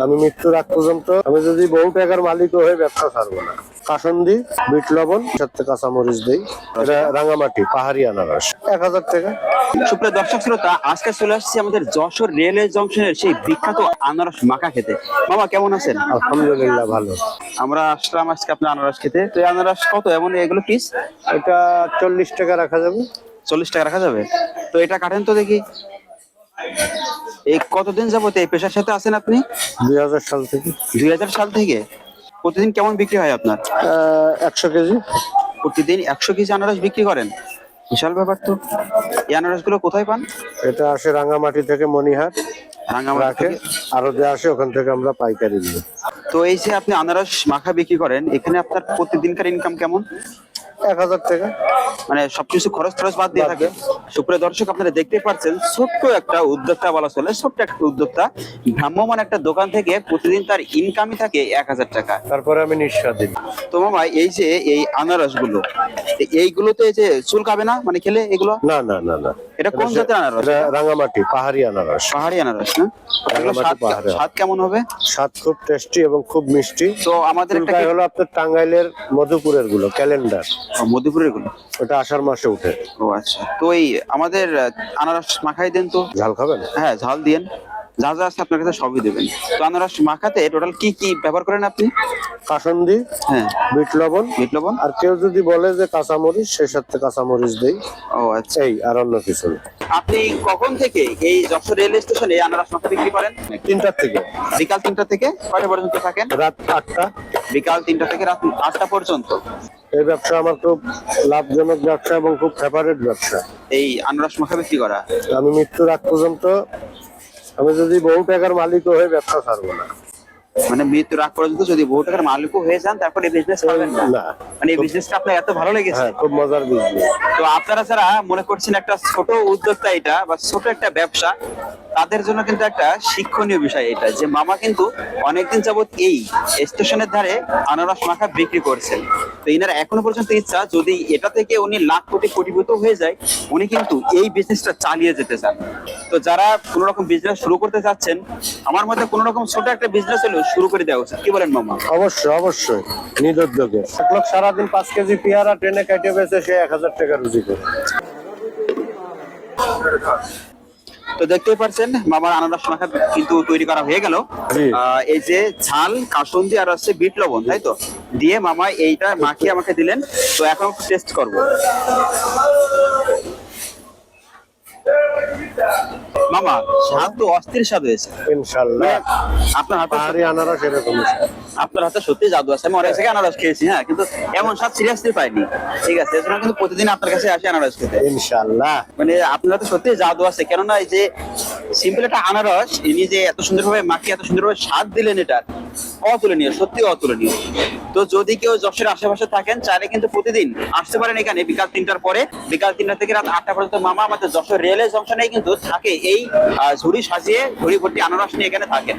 আমি মৃত্যুর আগ পর্যন্ত আমি যদি বহু টাকার মালিক হয়ে ব্যবসা ছাড়বো না। কাসন্দি, বিট লবণ, সাথে কাঁচামরিচ দেই। এটা রাঙামাটি পাহাড়ি আনারস, 1000 টাকা। সুপ্রিয় দর্শক শ্রোতা, আজকে চলে আসছি আমাদের যশোর রেলওয়ে জংশনের সেই বিখ্যাত আনারস মাখা খেতে। মামা কেমন আছেন? আলহামদুলিল্লাহ ভালো। আমরা আসলাম আজকে আপনার আনারস খেতে। তো এই আনারস কত এমন এগুলো পিস? এটা 40 টাকা রাখা যাবে। 40 টাকা রাখা যাবে? তো এটা কাটেন তো দেখি। এই কতদিন যাবত এই পেশার সাথে আছেন আপনি? 2000 সাল থেকে। 2000 সাল থেকে? প্রতিদিন কেমন বিক্রি হয় আপনার? 100 কেজি। প্রতিদিন 100 কেজি আনারস বিক্রি করেন? বিশাল ব্যাপার তো। এই আনারস গুলো কোথায় পান? এটা আসে রাঙামাটি থেকে, মনিহাট রাঙামাটি রাখে, থেকে? আরো যে আসে ওখান থেকে আমরা পাইকারি নিই। তো এই যে আপনি আনারস মাখা বিক্রি করেন, এখানে আপনার প্রতিদিনকার ইনকাম কেমন? 1000 টাকা। মানে সবকিছু খরচ টরচ বাদ দিয়ে থাকে। সুপ্রিয় দর্শক, আপনারা দেখতে পাচ্ছেন ছোট্ট একটা উদ্যোক্তা বলা চলে, ছোট্ট একটা উদ্যোক্তা ভ্রাম্যমান একটা দোকান থেকে প্রতিদিন তার ইনকামই থাকে 1000 টাকা। তারপরে আমি নিঃস্বাধীন। তো মামা, এই যে এই আনারস গুলো, এইগুলোতে এই যে চুলকাবে না মানে খেলে এগুলো? না না না না। এটা কোন জাতের আনারস? এটা রাঙামাটি পাহাড়ি আনারস। পাহাড়ি আনারস না? এগুলো রাঙামাটি পাহাড়ি। স্বাদ কেমন হবে? স্বাদ খুব টেস্টি এবং খুব মিষ্টি। তো আমাদের একটা চুলকায় হলো আপনার টাঙ্গাইলের মধুপুরের গুলো, ক্যালেন্ডার। মধুপুরের গুলো? ওটা আষাঢ় মাসে উঠে। ও আচ্ছা। তো এই আমাদের আনারস মাখাই দেন তো। ঝাল খাবেন? হ্যাঁ, ঝাল দিয়েন। যা যা আছে আপনার কাছে সবই দেবেন। তো আনারস মাখাতে টোটাল কি কি ব্যবহার করেন আপনি? কাসন্দি, হ্যাঁ, বিট লবণ, বিট লবণ। আর কেউ যদি বলে যে কাঁচামরিচ, সেই সাথে কাঁচামরিচ দেই। ও আচ্ছা। এই আর অন্য কিছু না। আপনি কখন থেকে এই যশোর রেল স্টেশনে আনারস মাখা বিক্রি করেন? 3টার থেকে। বিকাল 3টা থেকে কয়টা পর্যন্ত থাকেন? রাত 8টা। বিকাল 3টা থেকে রাত 8টা পর্যন্ত। এই ব্যবসা আমার খুব লাভজনক ব্যবসা এবং খুব ফেভারিট ব্যবসা। এই আনারস মাখা বিক্রি করা। আমি মৃত্যুর আগ পর্যন্ত আমি যদি বহু টাকার মালিক হয়ে ব্যবসা ছাড়বো না। মানে মৃত্যুর আগ পর্যন্ত যদি বহু টাকার মালিকও হয়ে যান, তারপরে এই বিজনেস করবেন না? না। মানে এই বিজনেসটা আপনার এত ভালো লেগেছে? হ্যাঁ, খুব মজার বিজনেস। তো আপনারা যারা মনে করছেন একটা ছোট উদ্যোক্তা এটা বা ছোট একটা ব্যবসা, তাদের জন্য কিন্তু একটা শিক্ষণীয় বিষয় এটা, যে মামা কিন্তু অনেকদিন যাবত এই স্টেশনের ধারে আনারস মাখা বিক্রি করছেন। তো ইনার এখনো পর্যন্ত ইচ্ছা, যদি এটা থেকে উনি লাখ কোটি কোটিপতি হয়ে যায়, উনি কিন্তু এই বিজনেসটা চালিয়ে যেতে চান। তো যারা কোনো রকম বিজনেস শুরু করতে চাচ্ছেন, আমার মতে কোনো রকম ছোট একটা বিজনেস হলেও শুরু করে দেওয়া উচিত। কি বলেন মামা? অবশ্যই অবশ্যই, নিজ উদ্যোগে। এক লোক সারাদিন 5 কেজি পেয়ারা ট্রেনে কেটে বেচে সে 1000 টাকা রুজি করে। তো দেখতেই পাচ্ছেন মামার আনারস মাখা কিন্তু তৈরি করা হয়ে গেল। জি। এই যে ঝাল, কাসুন্দি আর হচ্ছে বিট লবণ, তাই তো দিয়ে মামা এইটা মাখিয়ে আমাকে দিলেন। তো এখন টেস্ট করব। মামা, স্বাদ তো অস্থির স্বাদ হয়েছে। ইনশাআল্লাহ। আপনার হাতে পাহাড়ি আনারস এরকম। আপনার হাতে সত্যি জাদু আছে। আমি অনেক জায়গায় আনারস খেয়েছি, হ্যাঁ, কিন্তু এমন স্বাদ সিরিয়াসলি পাইনি। ঠিক আছে, এজন্য কিন্তু প্রতিদিন আপনার কাছে আসি আনারস খেতে। ইনশাআল্লাহ। মানে আপনার হাতে সত্যি জাদু আছে। কেননা এই যে সিম্পল একটা আনারস, ইনি যে এত সুন্দরভাবে মাখিয়ে এত সুন্দরভাবে স্বাদ দিলেন, এটা অতুলনীয়, সত্যি অতুলনীয়। তো যদি কেউ যশোরের আশেপাশে থাকেন, চাইলে কিন্তু প্রতিদিন আসতে পারেন এখানে বিকাল 3টার পরে। বিকাল 3টা থেকে রাত 8টা পর্যন্ত মামা আমাদের যশোর রেলওয়ে জংশনে কিন্তু থাকে। এই ঝুড়ি সাজিয়ে ঝুড়ি ভর্তি আনারস নিয়ে এখানে থাকেন।